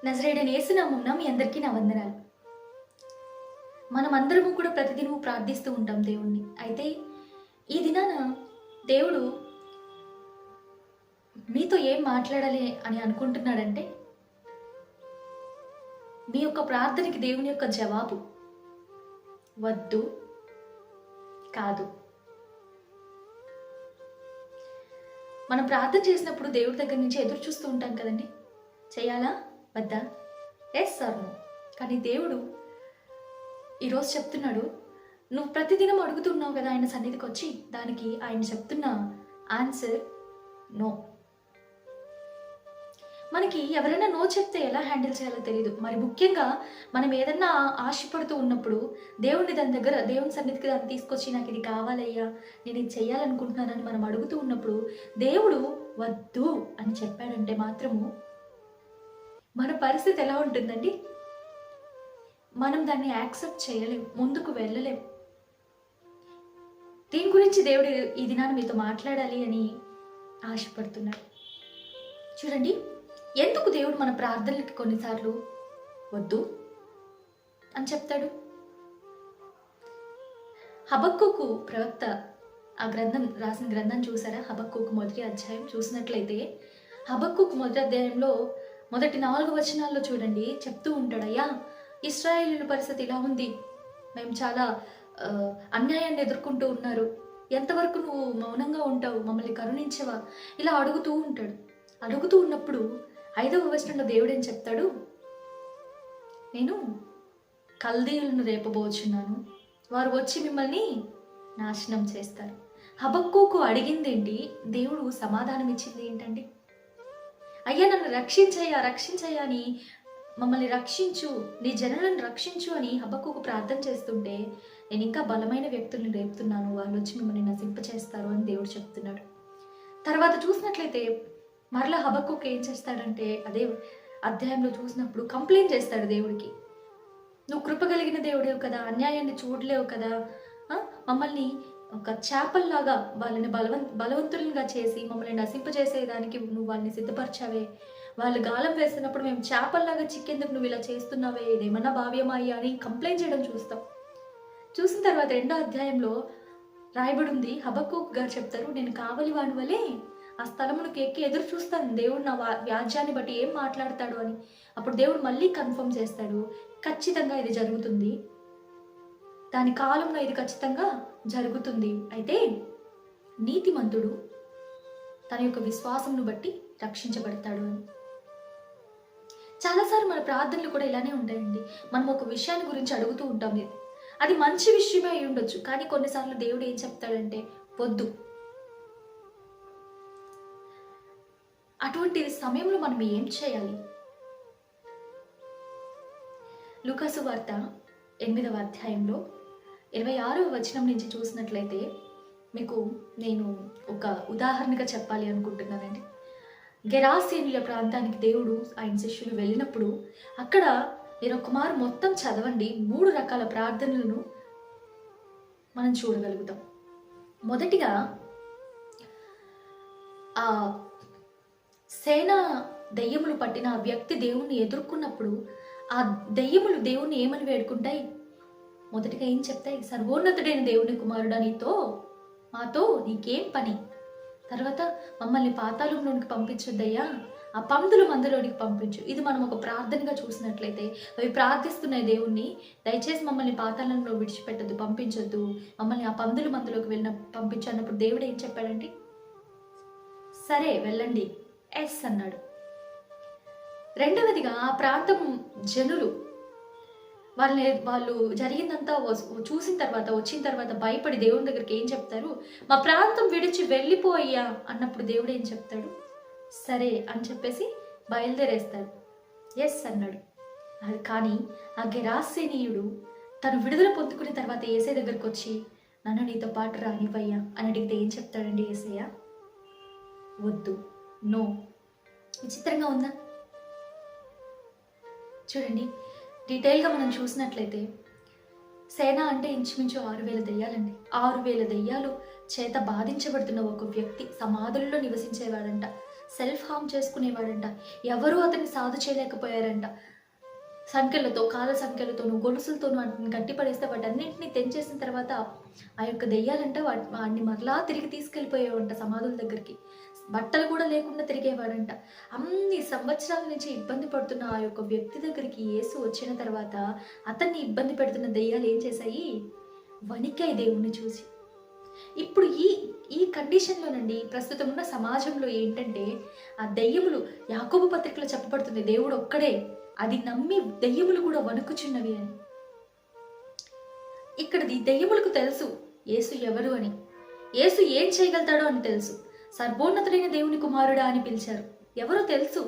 నజరేయుడైన యేసు నామమున మీ అందరికీ నా వందనాలు. మనమందరము కూడా ప్రతిదినము ప్రార్థిస్తూ ఉంటాం దేవుణ్ణి. అయితే ఈ దినాన దేవుడు మీతో ఏం మాట్లాడాలి అని అనుకుంటున్నాడంటే, మీ యొక్క ప్రార్థనకి దేవుని యొక్క జవాబు వద్దు, కాదు. మనం ప్రార్థన చేసినప్పుడు దేవుడి దగ్గర నుంచి ఎదురు చూస్తూ ఉంటాం కదండి. చేయాలా వద్దా, ఎస్ ఆర్ నో. కానీ దేవుడు ఈరోజు చెప్తున్నాడు, నువ్వు ప్రతిదినం అడుగుతున్నావు కదా ఆయన సన్నిధికి వచ్చి, దానికి ఆయన చెప్తున్న ఆన్సర్ నో. మనకి ఎవరైనా నో చెప్తే ఎలా హ్యాండిల్ చేయాలో తెలియదు. మరి ముఖ్యంగా మనం ఏదన్నా ఆశపడుతూ ఉన్నప్పుడు దేవుని సన్నిధికి దాన్ని తీసుకొచ్చి, నాకు ఇది కావాలయ్యా, నేను ఇది చెయ్యాలనుకుంటున్నానని మనం అడుగుతూ ఉన్నప్పుడు దేవుడు వద్దు అని చెప్పాడంటే మాత్రము మన పరిస్థితి ఎలా ఉంటుందండి? మనం దాన్ని యాక్సెప్ట్ చేయలేం, ముందుకు వెళ్ళలేం. దీని గురించి దేవుడు ఈ దినాన్ని మీతో మాట్లాడాలి అని ఆశపడుతున్నాడు. చూడండి, ఎందుకు దేవుడు మన ప్రార్థనలకి కొన్నిసార్లు వద్దు అని చెప్తాడు? హబక్కూకు ప్రవక్త రాసిన గ్రంథం చూసారా? హబక్కూకు మొదటి అధ్యాయం చూసినట్లయితే, హబక్కూకు మొదటి అధ్యాయంలో మొదటి 4 వచనాల్లో చూడండి, చెప్తూ ఉంటాడు, అయ్యా ఇశ్రాయేలీయుల పరిస్థితి ఇలా ఉంది, మేము చాలా అన్యాయాన్ని ఎదుర్కొంటూ ఉన్నారు, ఎంతవరకు నువ్వు మౌనంగా ఉంటావు, మమ్మల్ని కరుణించవా, ఇలా అడుగుతూ ఉంటాడు. అడుగుతూ ఉన్నప్పుడు 5వ వచనంలో దేవుడు ఏం చెప్తాడు? నేను కల్దీయులను రేపబోచున్నాను, వారు వచ్చి మిమ్మల్ని నాశనం చేస్తారు. హబక్కూకు అడిగిందేంటి, దేవుడు సమాధానం ఇచ్చింది ఏంటండి? అయ్యా నన్ను రక్షించయ్యా అని, మమ్మల్ని రక్షించు, నీ జనులను రక్షించు అని హబక్కూకు ప్రార్థన చేస్తుంటే, నేను ఇంకా బలమైన వ్యక్తుల్ని రేపుతున్నాను, వాళ్ళు వచ్చి మిమ్మల్ని నశింపచేస్తారు అని దేవుడు చెప్తున్నాడు. తర్వాత చూసినట్లయితే మరలా హబక్కూకు ఏం చేస్తాడంటే, అదే అధ్యాయంలో చూసినప్పుడు కంప్లైంట్ చేస్తాడు దేవుడికి, నువ్వు కృప కలిగిన దేవుడేవు కదా, అన్యాయాన్ని చూడలేవు కదా, మమ్మల్ని ఒక చేపల్లాగా వాళ్ళని బలవంతులుగా చేసి మమ్మల్ని నశింపజేసేదానికి నువ్వు వాళ్ళని సిద్ధపరచావే, వాళ్ళు గాలం వేస్తున్నప్పుడు మేము చేపల్లాగా చిక్కేందుకు నువ్వు ఇలా చేస్తున్నావే, ఇదేమన్నా భావ్యమాయి అని కంప్లైంట్ చేయడం చూస్తాం. చూసిన తర్వాత 2వ అధ్యాయంలో రాయబడి ఉంది, హబక్కూకు గారు చెప్తారు, నేను కావలి వాని వలె ఆ స్థలమునికి ఎక్కి ఎదురు చూస్తాను, దేవుడు నా వ్యాజ్యాన్ని బట్టి ఏం మాట్లాడతాడు అని. అప్పుడు దేవుడు మళ్ళీ కన్ఫర్మ్ చేస్తాడు, ఖచ్చితంగా ఇది జరుగుతుంది, దాని కాలంలో ఇది ఖచ్చితంగా జరుగుతుంది. అయితే నీతిమంతుడు తన యొక్క విశ్వాసంను బట్టి రక్షించబడతాడు అని. చాలాసార్లు మన ప్రార్థనలు కూడా ఇలానే ఉంటాయండి. మనం ఒక విషయాన్ని గురించి అడుగుతూ ఉంటాం, అది మంచి విషయమే అయి ఉండొచ్చు, కానీ కొన్నిసార్లు దేవుడు ఏం చెప్తాడంటే వద్దు. అటువంటి సమయంలో మనం ఏం చేయాలి? లూకాసు వార్త 8వ అధ్యాయంలో 26వ వచనం నుంచి చూసినట్లయితే మీకు నేను ఒక ఉదాహరణగా చెప్పాలి అనుకుంటున్నానండి. గెరాసేనుల ప్రాంతానికి దేవుడు ఆయన శిష్యులు వెళ్ళినప్పుడు అక్కడ నేను ఒక మారు మొత్తం చదవండి, 3 రకాల ప్రార్థనలను మనం చూడగలుగుతాం. మొదటిగా ఆ సేనా దెయ్యములు పట్టిన ఆ వ్యక్తి దేవుణ్ణి ఎదుర్కొన్నప్పుడు ఆ దెయ్యములు దేవుణ్ణి ఏమని వేడుకుంటాయి? మొదటిగా ఏం చెప్తాయి? సర్వోన్నతుడైన దేవుని కుమారుడా, మాతో నీకేం పని? తర్వాత మమ్మల్ని పాతాళంలోనికి పంపించొద్దయ్యా, ఆ పందుల మందలోనికి పంపించు. ఇది మనం ఒక ప్రార్థనగా చూసినట్లయితే అవి ప్రార్థిస్తున్నాయి దేవుణ్ణి, దయచేసి మమ్మల్ని పాతాళంలో విడిచిపెట్టద్దు, పంపించొద్దు, మమ్మల్ని ఆ పందుల మందులోకి పంపించు అన్నప్పుడు దేవుడు ఏం చెప్పాడంటే, సరే వెళ్ళండి, ఎస్ అన్నాడు. రెండవదిగా ఆ ప్రాంతం జనులు వాళ్ళు జరిగిందంతా చూసిన తర్వాత వచ్చిన తర్వాత భయపడి దేవుని దగ్గరికి ఏం చెప్తారు? మా ప్రాంతం విడిచి వెళ్ళిపోయ్యా అన్నప్పుడు దేవుడు ఏం చెప్తాడు? సరే అని చెప్పేసి బయలుదేరేస్తాడు, ఎస్ అన్నాడు. అది కానీ ఆ గెరాసేనీయుడు తను విడుదల పొందుకున్న తర్వాత ఏసై దగ్గరికి వచ్చి, నన్ను నీతో పాటు రానివ్వయ్యా అని అడిగితే ఏం చెప్తాడండి ఏసయ్య? వద్దు, నో. విచిత్రంగా ఉందా? చూడండి, డీటెయిల్గా మనం చూసినట్లయితే సేన అంటే ఇంచుమించు 6000 దెయ్యాలండి. 6000 దెయ్యాలు చేత బాధించబడుతున్న ఒక వ్యక్తి సమాధుల్లో నివసించేవాడంట. Self harm చేసుకునేవాడంట. ఎవరూ అతన్ని సాధు చేయలేకపోయారంట. సంకెళ్ళతో, కాళ్ళ సంకెళ్ళతోనూ, గొలుసులతోనూ వాటిని గట్టిపడేస్తే వాటన్నింటిని తెంచేసిన తర్వాత ఆ యొక్క దెయ్యాలంట వాడిని మరలా తిరిగి తీసుకెళ్ళిపోయేవంట సమాధుల దగ్గరికి. బట్టలు కూడా లేకుండా తిరిగేవాడంట. అన్ని సంవత్సరాల నుంచి ఇబ్బంది పడుతున్న ఆ యొక్క వ్యక్తి దగ్గరికి యేసు వచ్చిన తర్వాత అతన్ని ఇబ్బంది పెడుతున్న దెయ్యాలు ఏం చేశాయి? వణికాయి దేవుణ్ణి చూసి. ఇప్పుడు ఈ కండిషన్లోనండి ప్రస్తుతం ఉన్న సమాజంలో ఏంటంటే ఆ దెయ్యములు, యాకోబు పత్రికలో చెప్పబడుతుంది దేవుడు ఒక్కడే, అది నమ్మి దెయ్యములు కూడా వణుకుచున్నవి అని. ఇక్కడ దెయ్యములకు తెలుసు యేసు ఎవరు అని, యేసు ఏం చేయగలుగుతాడో అని తెలుసు. సర్వోన్నతుడైన దేవుని కుమారుడా అని పిలిచారు. ఎవరో తెలుసు.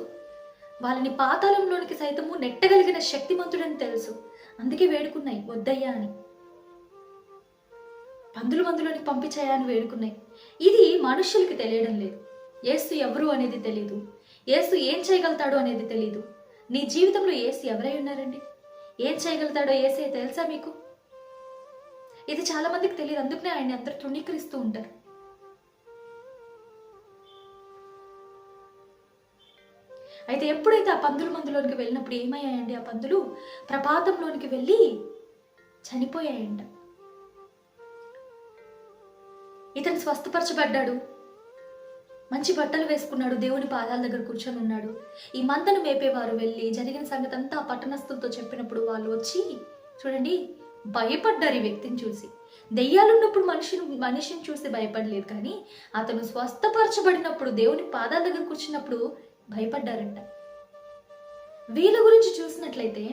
వాళ్ళని పాతాళంలోనికి సైతము నెట్టగలిగిన శక్తిమంతుడని తెలుసు. అందుకే వేడుకున్నాయి వద్దయ్యా అని. పందులు మందులోనికి పంపించాయా అని వేడుకున్నాయి. ఇది మనుష్యులకి తెలియడం లేదు. యేసు ఎవరు అనేది తెలియదు. యేసు ఏం చేయగలుగుతాడో అనేది తెలియదు. నీ జీవితంలో యేసు ఎవరై ఉన్నారండి? ఏం చేయగలుగుతాడో యేసే తెలుసా మీకు? ఇది చాలా మందికి తెలియదు. అందుకనే ఆయన్ని అందరూ తృణీకరిస్తూ ఉంటారు. అయితే ఎప్పుడైతే ఆ పందుల మందులోనికి వెళ్ళినప్పుడు ఏమయ్యాయండి? ఆ పందులు ప్రపాతంలోనికి వెళ్ళి చనిపోయాయంట. ఇతను స్వస్థపరచబడ్డాడు, మంచి బట్టలు వేసుకున్నాడు, దేవుని పాదాల దగ్గర కూర్చొని ఉన్నాడు. ఈ మందను మేపేవారు వెళ్ళి జరిగిన సంగతి అంతా పట్టణస్థులతో చెప్పినప్పుడు వాళ్ళు వచ్చి చూడండి భయపడ్డారు ఈ వ్యక్తిని చూసి. దెయ్యాలున్నప్పుడు మనిషిని చూసి భయపడలేదు, కానీ అతను స్వస్థపరచబడినప్పుడు దేవుని పాదాల దగ్గర కూర్చున్నప్పుడు భయపడ్డారంట. వీళ్ళ గురించి చూసినట్లయితే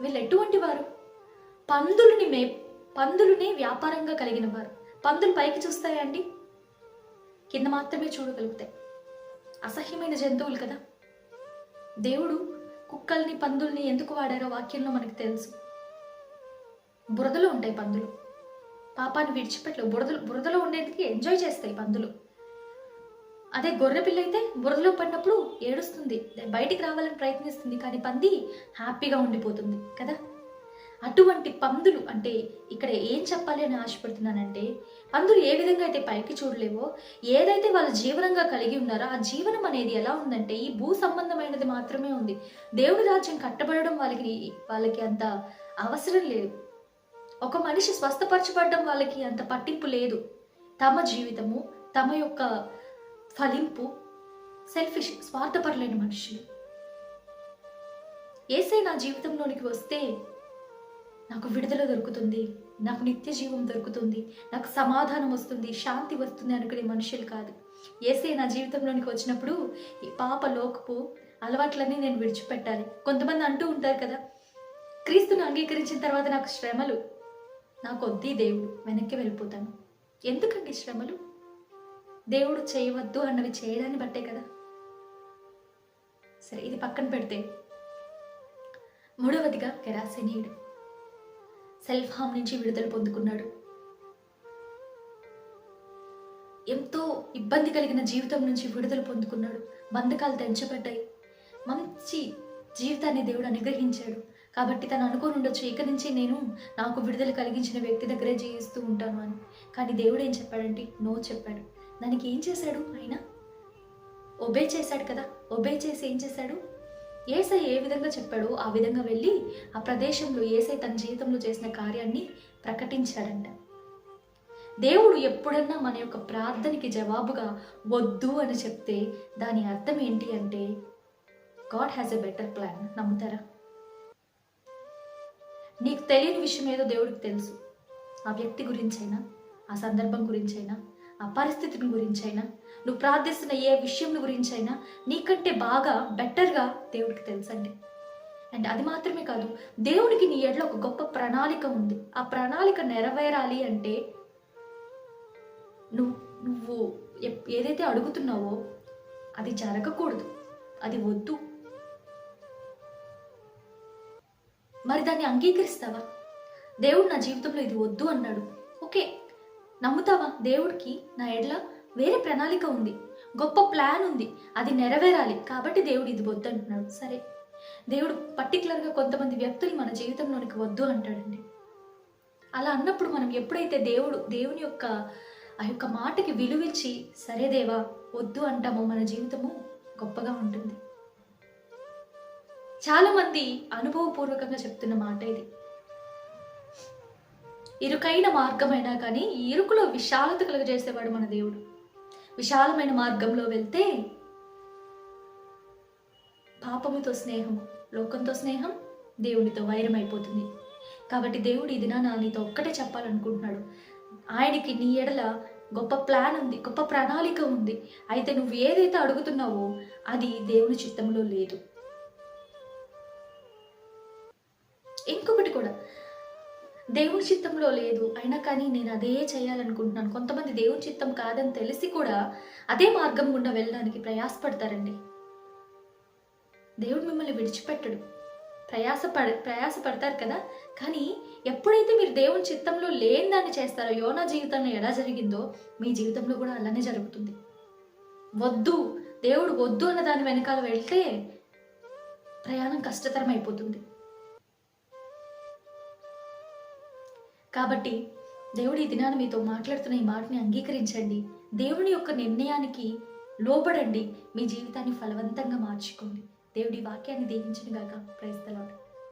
వీళ్ళు ఎటువంటి వారు? పందులుని వ్యాపారంగా కలిగిన వారు. పందులు పైకి చూస్తాయా అండి? కింద మాత్రమే చూడగలుగుతాయి. అసహ్యమైన జంతువులు కదా. దేవుడు కుక్కల్ని పందుల్ని ఎందుకు వాడారో వాక్యంలో మనకు తెలుసు. బురదలో ఉంటాయి పందులు, పాపాన్ని విడిచిపెట్టలేవు. బురదలో ఉండేందుకు ఎంజాయ్ చేస్తాయి పందులు. అదే గొర్రె పిల్ల అయితే బురదలో పడినప్పుడు ఏడుస్తుంది, బయటికి రావాలని ప్రయత్నిస్తుంది, కానీ పంది హ్యాపీగా ఉండిపోతుంది కదా. అటువంటి పందులు అంటే ఇక్కడ ఏం చెప్పాలి అని ఆశపడుతున్నానంటే, పందులు ఏ విధంగా అయితే పైకి చూడలేవో, ఏదైతే వాళ్ళ జీవనంగా కలిగి ఉన్నారో ఆ జీవనం అనేది ఎలా ఉందంటే ఈ భూ సంబంధమైనది మాత్రమే ఉంది. దేవుని రాజ్యం కట్టబడడం వాళ్ళకి అంత అవసరం లేదు. ఒక మనిషి స్వస్థపరచబడడం వాళ్ళకి అంత పట్టింపు లేదు. తమ జీవితము, తమ యొక్క ఫలింపు, సెల్ఫిష్, స్వార్థపరలేని మనుషులు. యేసే నా జీవితంలోనికి వస్తే నాకు విడుదల దొరుకుతుంది, నాకు నిత్య జీవం దొరుకుతుంది, నాకు సమాధానం వస్తుంది, శాంతి వస్తుంది అనుకునే మనుషులు కాదు. యేసే నా జీవితంలోనికి వచ్చినప్పుడు ఈ పాప లోకపు అలవాట్లన్నీ నేను విడిచిపెట్టాలి. కొంతమంది అంటూ ఉంటారు కదా, క్రీస్తును అంగీకరించిన తర్వాత నాకు శ్రమలు, నాకు వద్ది దేవుడు, వెనక్కి వెళ్ళిపోతాను. ఎందుకండి శ్రమలు? దేవుడు చేయవద్దు అన్నవి చేయడాన్ని బట్టే కదా. సరే, ఇది పక్కన పెడితే మూడవదిగా గెరాసేనీయుడు సెల్ఫ్ హార్మ్ నుంచి విడుదల పొందుకున్నాడు. ఎంతో ఇబ్బంది కలిగిన జీవితం నుంచి విడుదల పొందుకున్నాడు. బంధకాలు తెంచబడ్డాయి. మంచి జీవితాన్ని దేవుడు అనుగ్రహించాడు. కాబట్టి తను అనుకోని ఉండొచ్చు, ఇక నుంచి నేను నాకు విడుదల కలిగించిన వ్యక్తి దగ్గరే జీవిస్తూ ఉంటాను అని. కానీ దేవుడు ఏం చెప్పాడంటే నో చెప్పాడు. దానికి ఏం చేశాడు? ఆయన ఒబే చేశాడు కదా. ఒబే చేసి ఏం చేశాడు? యేసై ఏ విధంగా చెప్పాడో ఆ విధంగా వెళ్ళి ఆ ప్రదేశంలో యేసై తన జీవితంలో చేసిన కార్యాన్ని ప్రకటించాడంట. దేవుడు ఎప్పుడన్నా మన యొక్క ప్రార్థనకి జవాబుగా వద్దు అని చెప్తే దాని అర్థం ఏంటి అంటే God has a better plan. నమ్ముతారా? నీకు తెలియని విషయం ఏదో దేవుడికి తెలుసు. ఆ వ్యక్తి గురించైనా, ఆ సందర్భం గురించైనా, ఆ పరిస్థితిని గురించైనా, నువ్వు ప్రార్థిస్తున్న ఏ విషయం గురించైనా నీకంటే బాగా బెటర్గా దేవుడికి తెలుసండి. అండ్ అది మాత్రమే కాదు, దేవుడికి నీ ఎడలో ఒక గొప్ప ప్రణాళిక ఉంది. ఆ ప్రణాళిక నెరవేరాలి అంటే నువ్వు ఏదైతే అడుగుతున్నావో అది జరగకూడదు, అది వద్దు. మరి దాన్ని అంగీకరిస్తావా? దేవుడు నా జీవితంలో ఇది వద్దు అన్నాడు, ఓకే, నమ్ముతావా? దేవుడికి నా ఎడల వేరే ప్రణాళిక ఉంది, గొప్ప ప్లాన్ ఉంది, అది నెరవేరాలి, కాబట్టి దేవుడు ఇది వద్దు అంటున్నాడు. సరే, దేవుడు పర్టికులర్గా కొంతమంది వ్యక్తులు మన జీవితంలోనికి వద్దు అంటాడండి. అలా అన్నప్పుడు మనం ఎప్పుడైతే దేవుని యొక్క ఆ యొక్క మాటకి విలువిచ్చి సరే దేవా వద్దు అంటామో మన జీవితము గొప్పగా ఉంటుంది. చాలామంది అనుభవపూర్వకంగా చెప్తున్న మాట ఇది. ఇరుకైన మార్గమైనా కానీ ఈ ఇరుకులో విశాలత కలుగజేసేవాడు మన దేవుడు. విశాలమైన మార్గంలో వెళ్తే పాపముతో స్నేహము, లోకంతో స్నేహం, దేవునితో వైరం అయిపోతుంది. కాబట్టి దేవుడు ఈ దినాన నీతో ఒక్కటే చెప్పాలనుకుంటున్నాడు. ఆయనకి నీ ఎడల గొప్ప ప్లాన్ ఉంది, గొప్ప ప్రణాళిక ఉంది. అయితే నువ్వు ఏదైతే అడుగుతున్నావో అది దేవుని చిత్తంలో లేదు. ఇంకొకటి కూడా, దేవుని చిత్తంలో లేదు అయినా కానీ నేను అదే చేయాలనుకుంటున్నాను. కొంతమంది దేవుని చిత్తం కాదని తెలిసి కూడా అదే మార్గం గుండా వెళ్ళడానికి ప్రయాసపడతారండి. దేవుడు మిమ్మల్ని విడిచిపెట్టడు. ప్రయాసపడతారు కదా. కానీ ఎప్పుడైతే మీరు దేవుని చిత్తంలో లేని దాన్ని చేస్తారో, యోనా జీవితంలో ఎలా జరిగిందో మీ జీవితంలో కూడా అలానే జరుగుతుంది. వద్దు, దేవుడు వద్దు అన్న దాని వెనకాల వెళ్తే ప్రయాణం కష్టతరం అయిపోతుంది. కాబట్టి దేవుడు ఈ దినాన మీతో మాట్లాడుతున్న ఈ మాటని అంగీకరించండి. దేవుని యొక్క నిర్ణయానికి లోబడండి. మీ జీవితాన్ని ఫలవంతంగా మార్చుకోండి. దేవుడి వాక్యాన్ని దీవించును గాక. Praise the lord.